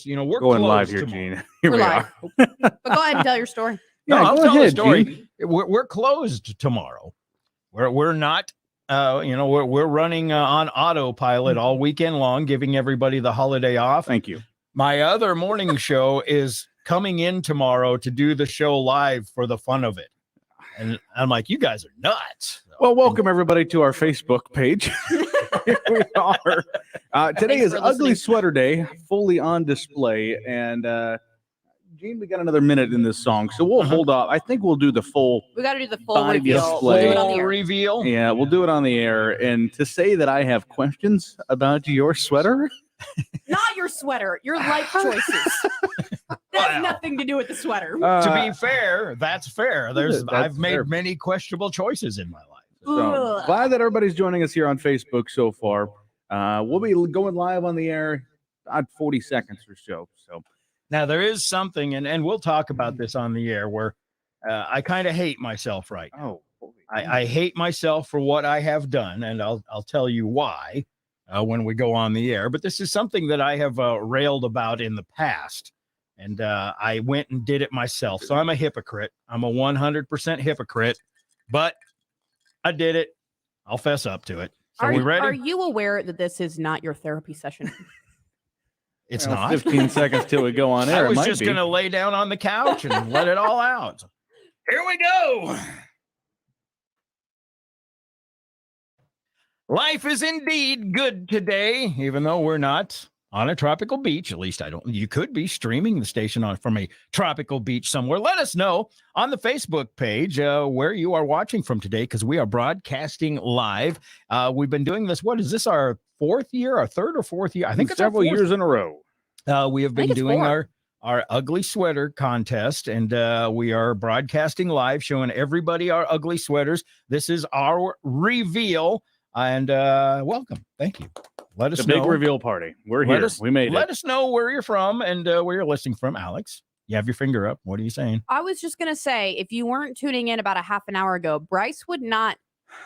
we're going closed live here, tomorrow. Gene. Here We're we live. are. But go ahead and tell your story. No, I'll go tell the ahead, story. Gene. We're closed tomorrow. We're not. We're running on autopilot all weekend long, giving everybody the holiday off. Thank you. My other morning show is coming in tomorrow to do the show live for the fun of it. And I'm like, you guys are nuts. Well, welcome everybody to our Facebook page. Here we are. Today is Ugly Sweater Day, fully on display. And Gene, we got another minute in this song, so we'll hold off. I think we'll do the full. We got to do the full Body reveal. display. We'll do it on the air. Reveal. Yeah, we'll do it on the air. And to say that I have questions about your sweater. Not your sweater, your life choices. That has nothing to do with the sweater. To be fair, that's fair. I've made fair. many questionable choices in my life. So, glad that everybody's joining us here on Facebook so far. We'll be going live on the air about 40 seconds or so. So now there is something, and we'll talk about this on the air, where I kind of hate myself right now. I hate myself for what I have done, and I'll tell you why when we go on the air. But this is something that I have railed about in the past, and I went and did it myself. So I'm a hypocrite. I'm a 100% hypocrite, but I did it. I'll fess up to it. So we ready? Are you aware that this is not your therapy session? It's not. 15 seconds till we go on air. I was just going to lay down on the couch and let it all out. Here we go. Life is indeed good today, even though we're not on a tropical beach. At least you could be streaming the station from a tropical beach somewhere. Let us know on the Facebook page where you are watching from today, because we are broadcasting live. We've been doing this. What is this, our third or fourth year? I think it's several years in a row. We have been doing our ugly sweater contest, and we are broadcasting live, showing everybody our ugly sweaters. This is our reveal, and welcome. Thank you. Let us know. The big reveal party. We're here. We made it. Let us know where you're from and where you're listening from. Alex, you have your finger up. What are you saying? I was just going to say, if you weren't tuning in about a half an hour ago, Bryce would not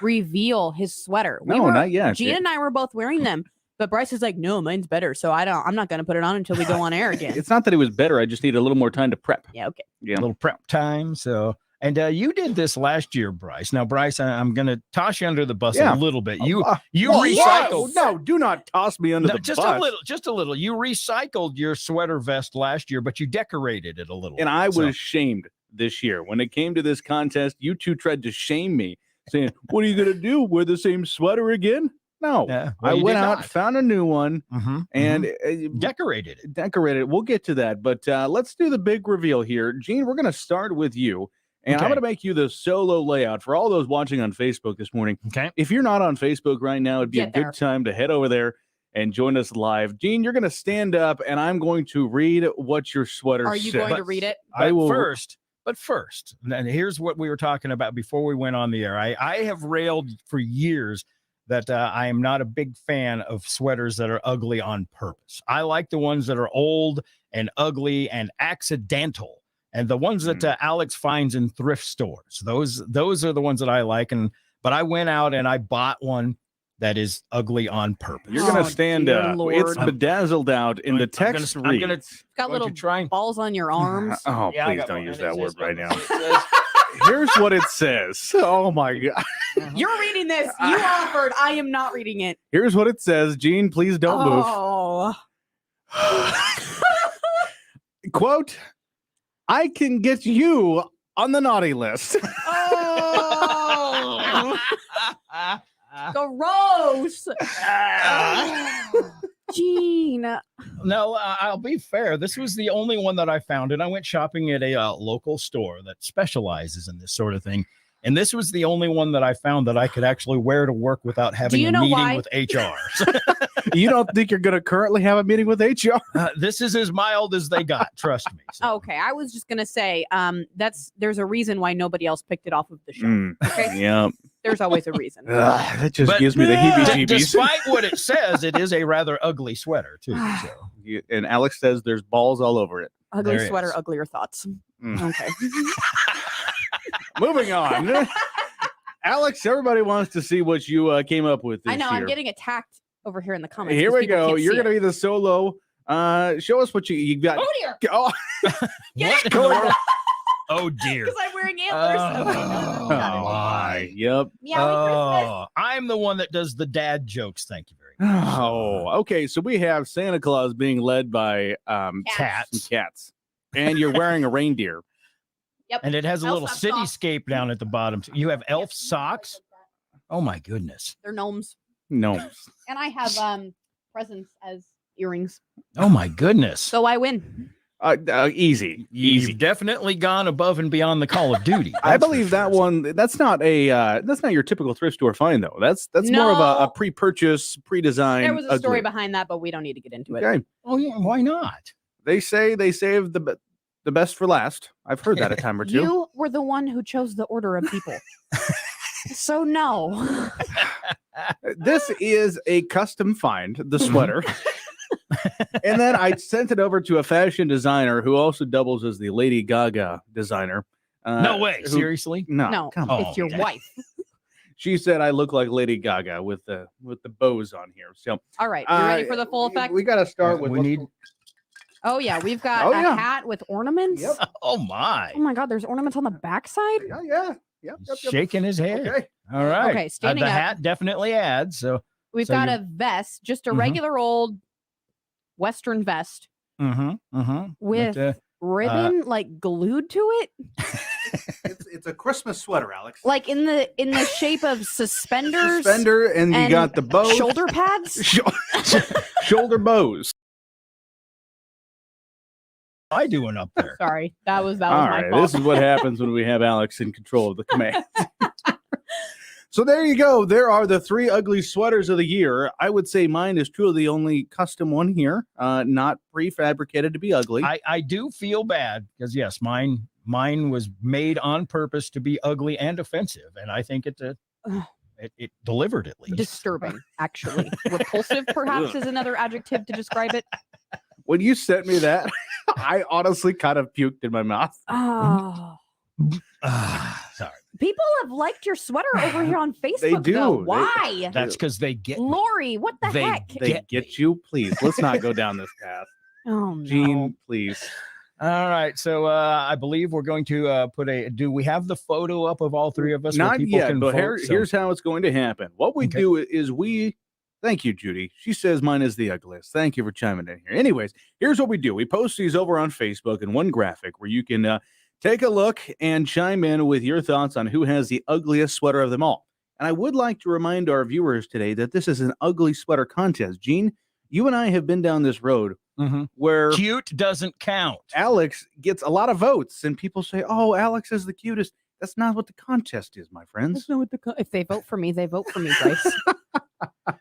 reveal his sweater. Not yet. Gina and I were both wearing them, but Bryce is like, no, mine's better. So I'm not going to put it on until we go on air again. It's not that it was better. I just need a little more time to prep. Yeah. Okay. Yeah. A little prep time. So, and you did this last year, Bryce. Now, Bryce, I'm going to toss you under the bus a little bit. You recycled. No, do not toss me under the bus. Just a little. You recycled your sweater vest last year, but you decorated it a little. And I was shamed this year. When it came to this contest, you two tried to shame me, saying, what are you going to do? Wear the same sweater again? No. I went out, found a new one, and decorated it. Decorated it. We'll get to that. But let's do the big reveal here. Gene, we're going to start with you. And I'm going to make you the solo layout for all those watching on Facebook this morning. Okay. If you're not on Facebook right now, it'd be a good time to head over there and join us live. Gene, you're going to stand up, and I'm going to read what your sweater says. Are you going to read it? But first, and here's what we were talking about before we went on the air. I have railed for years that I am not a big fan of sweaters that are ugly on purpose. I like the ones that are old and ugly and accidental. And the ones that Alex finds in thrift stores, those are the ones that I like. But I went out and I bought one that is ugly on purpose. You're going to stand up. Lord. It's bedazzled out in the text reads. Got little balls on your arms. Oh, please don't use that word right now. Here's what it says. Oh, my God. You're reading this. You offered. I am not reading it. Here's what it says. Gene, please don't move. Quote, I can get you on the naughty list. Oh. Gross. Gene. No, I'll be fair. This was the only one that I found, and I went shopping at a local store that specializes in this sort of thing. And this was the only one that I found that I could actually wear to work without having a meeting with HR. You don't think you're going to currently have a meeting with HR? This is as mild as they got. Trust me. So. Okay. I was just going to say there's a reason why nobody else picked it off of the show. Okay. Yeah. There's always a reason. That just gives me the heebie-jeebies. Despite what it says, it is a rather ugly sweater, too. So. And Alex says there's balls all over it. Ugly sweater, uglier thoughts. Okay. Moving on. Alex, everybody wants to see what you came up with this year. I know. I'm getting attacked over here in the comments. Here we go. You're going to be the solo Show us what you got. Oh dear. Oh, What in the world? Oh dear. Because I'm wearing antlers. Oh, my. Yep. Yeah, I'm the one that does the dad jokes. Thank you very much. Oh, okay. So we have Santa Claus being led by cats, and you're wearing a reindeer. Yep. And it has a Elf little have socks. cityscape down at the bottom. You have elf socks. Oh my goodness. They're gnomes. Gnomes. And I have presents as earrings. Oh my goodness. So I win. Easy. You've definitely gone above and beyond the Call of Duty. I That's for believe that sure. one. That's not your typical thrift store find though. That's more of a No. pre-purchase, pre-design. There was a story ugly. behind that, but we don't need to get into it. Okay. Oh yeah, why not? They say they saved the best for last. I've heard that a time or two. You were the one who chose the order of people. So no. This is a custom find, the sweater. And then I sent it over to a fashion designer who also doubles as the Lady Gaga designer. No way. who- Seriously? No, come on. it's your dang. wife. She said I look like Lady Gaga with the bows on here. So All right. You ready for the full effect? We got to start with We need. Oh yeah, we've got Oh, a yeah. hat with ornaments. Yep. Oh my. Oh my god, there's ornaments on the backside. Yeah. He's shaking his head. Okay. All right. Okay, standing the up. hat definitely adds. So. We've So got you're- a vest, just a Mhm. regular old Western vest with ribbon like glued to it, It's a Christmas sweater, Alex. like in the shape of suspenders, Suspender, and you and got the bow. shoulder pads. Shoulder bows. I doing up there? Sorry, that was All my right, fault. this is what happens when we have Alex in control of the command. So there you go. There are the 3 ugly sweaters of the year. I would say mine is truly the only custom one here, not prefabricated to be ugly. I do feel bad because yes, mine was made on purpose to be ugly and offensive, and I think it delivered at least. Disturbing, actually. Repulsive, perhaps, is another adjective to describe it. When you sent me that, I honestly kind of puked in my mouth. Oh. Sorry, People have liked your sweater over here on Facebook. They do. Though. They- Why? that's because they get me. Lori, what the They heck? They get you, please. Let's not go down this path. Oh no. Gene, please. All right, so I believe we're going to put do we have the photo up of all 3 of us? where Not people yet, can but vote? So- here's how it's going to happen. What we Okay. do is thank you, Judy. She says mine is the ugliest. Thank you for chiming in here. Anyways, here's what we do. We post these over on Facebook in one graphic where you can take a look and chime in with your thoughts on who has the ugliest sweater of them all. And I would like to remind our viewers today that this is an ugly sweater contest. Gene, you and I have been down this road where Cute doesn't count. Alex gets a lot of votes and people say, oh, Alex is the cutest. That's not what the contest is, my friends. That's not what if they vote for me, they vote for me, Bryce.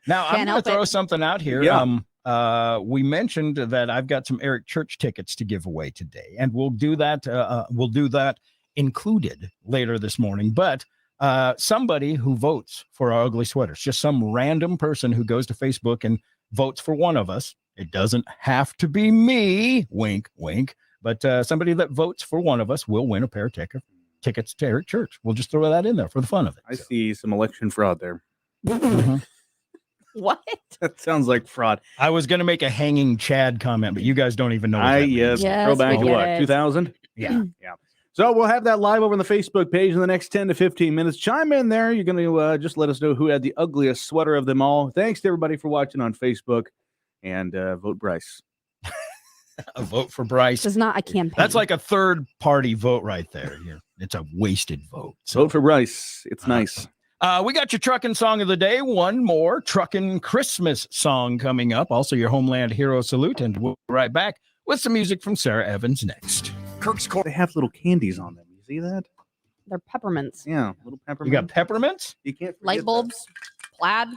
Now I'm Can't going to help throw it. something out here. Yeah. We mentioned that I've got some Eric Church tickets to give away today, and we'll do that. We'll do that included later this morning. But somebody who votes for our ugly sweaters, just some random person who goes to Facebook and votes for one of us. It doesn't have to be me. Wink, wink. But somebody that votes for one of us will win a pair of tickets to Eric Church. We'll just throw that in there for the fun of it. I see some election fraud there. Mhm. What? That sounds like fraud. I was going to make a hanging Chad comment, but you guys don't even know. What that means. Yes. Yes, Go back we to get what? it. 2000? Yeah. Yeah. So we'll have that live over on the Facebook page in the next 10 to 15 minutes. Chime in there. You're going to just let us know who had the ugliest sweater of them all. Thanks to everybody for watching on Facebook, and vote Bryce. A vote for Bryce. This is not a campaign. That's like a third party vote right there. It's a wasted vote. So Vote for Bryce. It's nice. we got your trucking song of the day. One more trucking Christmas song coming up. Also your Homeland Hero salute. And we'll be right back with some music from Sarah Evans next. Kirk's Court. They have little candies on them. You see that? They're peppermints. Yeah, little You peppermint. got peppermints? You can't forget Light that. bulbs, plaid.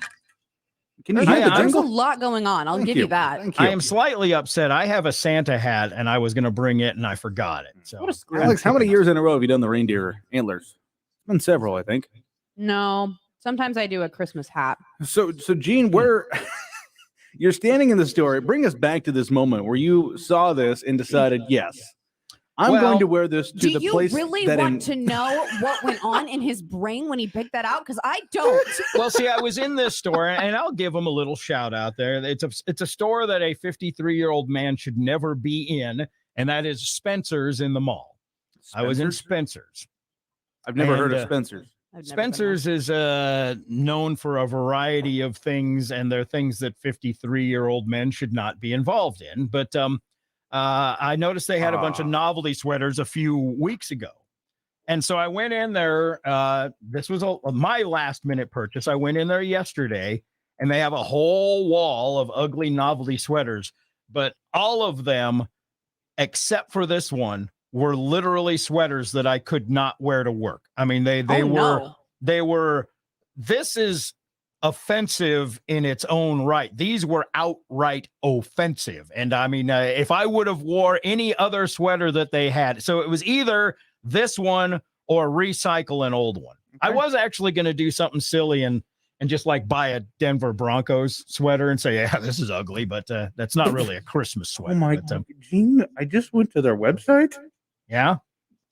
Can you There's, hear the I'm there's a jingle? lot going on. I'll Thank give you that. Thank you. I am slightly upset. I have a Santa hat and I was going to bring it and I forgot it. So What a screw. Alex, how many years in a row have you done the reindeer antlers? It's been several, I think. No, sometimes I do a Christmas hat. So Gene, where you're standing in the store, bring us back to this moment where you saw this and decided, yes, I'm going to wear this to do the you place really that want to know what went on in his brain when he picked that out? Because I don't. Well, see, I was in this store, and I'll give him a little shout out there. It's a store that a 53-year-old man should never be in, and that is Spencer's in the mall. I was in Spencer's. I've never heard of And, Spencer's. Spencer's is known for a variety of things, and they're things that 53-year-old men should not be involved in. But I noticed they had a bunch of novelty sweaters a few weeks ago. And so I went in there. This was my last minute purchase. I went in there yesterday, and they have a whole wall of ugly novelty sweaters. But all of them, except for this one, were literally sweaters that I could not wear to work. I mean, they were, this is offensive in its own right. These were outright offensive. And I mean, if I would have wore any other sweater that they had, so it was either this one or recycle an old one. Okay. I was actually going to do something silly and just like buy a Denver Broncos sweater and say, yeah, this is ugly, but that's not really a Christmas sweater. Oh my God, Gene, I just went to their website. Yeah.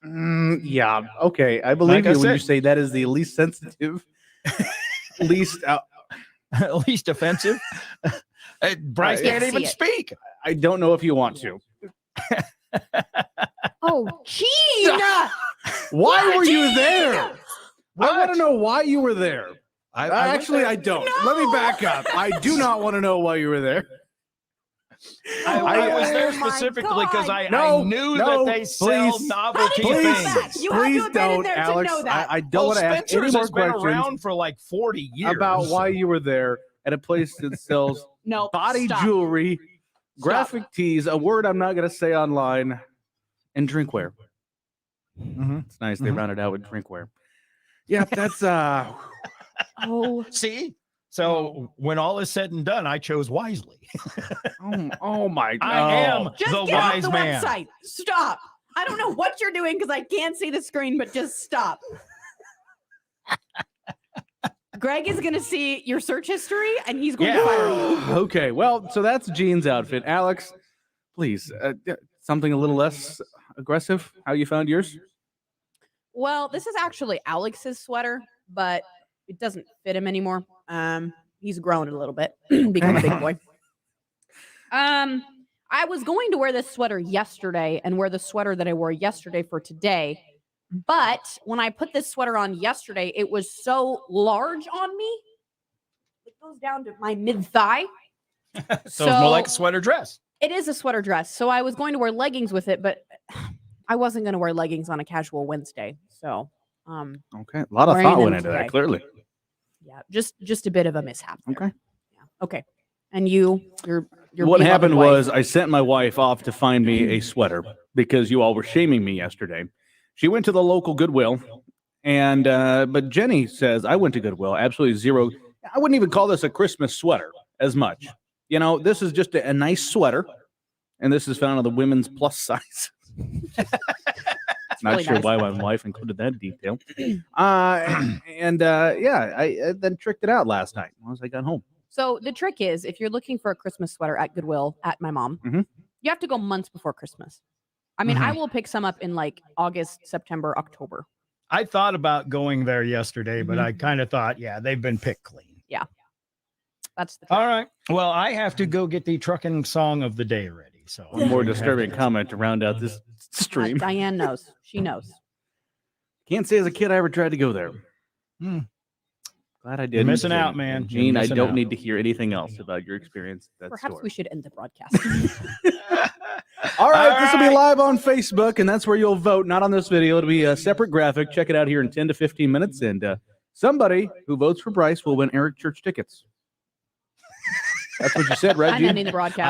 Yeah. Okay. I believe you when you say that is the least sensitive, least offensive. Bryce can't even speak. I don't know if you want to. Oh, Gene! Why were you there? I want to know why you were there. I don't. No! Let me back up. I do not want to know why you were there. I was there specifically because I knew that they sell novelty things. Please don't, Alex. I don't want to ask any more questions. Been around for like 40 years about why you were there at a place that sells body jewelry, graphic tees, a word I'm not going to say online, and drinkware. Mm-hmm. It's nice they rounded out with drinkware. Yeah, that's Oh, see. So when all is said and done, I chose wisely. oh my God. I am just the get wise off the man. Website. Stop. I don't know what you're doing because I can't see the screen, but just stop. Greg is going to see your search history and he's going to fire you. Okay. Well, so that's Gene's outfit. Alex, please, something a little less aggressive. How you found yours? Well, this is actually Alex's sweater, but it doesn't fit him anymore. He's grown a little bit, become a big boy. I was going to wear this sweater yesterday and wear the sweater that I wore yesterday for today. But when I put this sweater on yesterday, it was so large on me. It goes down to my mid-thigh. So it's more like a sweater dress. It is a sweater dress. So I was going to wear leggings with it, but I wasn't going to wear leggings on a casual Wednesday. So, okay. A lot of thought went into that, clearly. Yeah, just a bit of a mishap there. Okay. Yeah. Okay. And your what happened was I sent my wife off to find me a sweater because you all were shaming me yesterday. She went to the local Goodwill, and but Jenny says I went to Goodwill. Absolutely zero. I wouldn't even call this a Christmas sweater as much. You know, this is just a nice sweater, and this is found on the women's plus size. Not really sure why my wife included that detail. Yeah, I then tricked it out last night once I got home. So the trick is, if you're looking for a Christmas sweater at Goodwill at my mom, you have to go months before Christmas. I mean, I will pick some up in like August, September, October. I thought about going there yesterday, but I kind of thought, yeah, they've been picked clean. Yeah. That's the trick. All right. Well, I have to go get the trucking song of the day ready. So one more disturbing comment to round out this stream. Diane knows. She knows. Can't say as a kid I ever tried to go there. Glad I did. You're missing out, man. Gene, I don't need to hear anything else about your experience. Perhaps we should end the broadcast. All right, this will be live on Facebook, and that's where you'll vote. Not on this video. It'll be a separate graphic. Check it out here in 10 to 15 minutes, and somebody who votes for Bryce will win Eric Church tickets. That's what you said, right, Gene? I'm ending the broadcast.